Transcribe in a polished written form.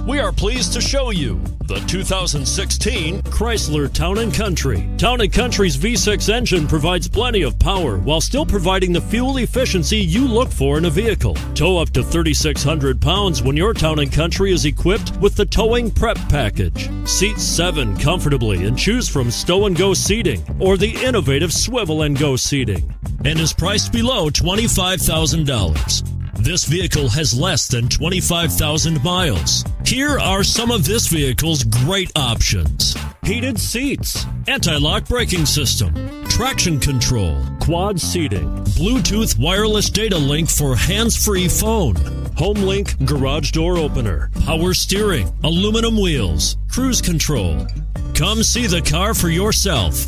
We are pleased to show you the 2016 Chrysler Town & Country. Town & Country's V6 engine provides plenty of power while still providing the fuel efficiency you look for in a vehicle. Tow up to 3,600 pounds when your Town & Country is equipped with the Towing Prep Package. Seat 7 comfortably and choose from stow and go seating or the innovative swivel and go seating, and is priced below $25,000. This vehicle has less than 25,000 miles. Here are some of this vehicle's great options: heated seats, anti-lock braking system, traction control, quad seating, Bluetooth wireless data link for hands-free phone, HomeLink garage door opener, power steering, aluminum wheels, cruise control. Come see the car for yourself.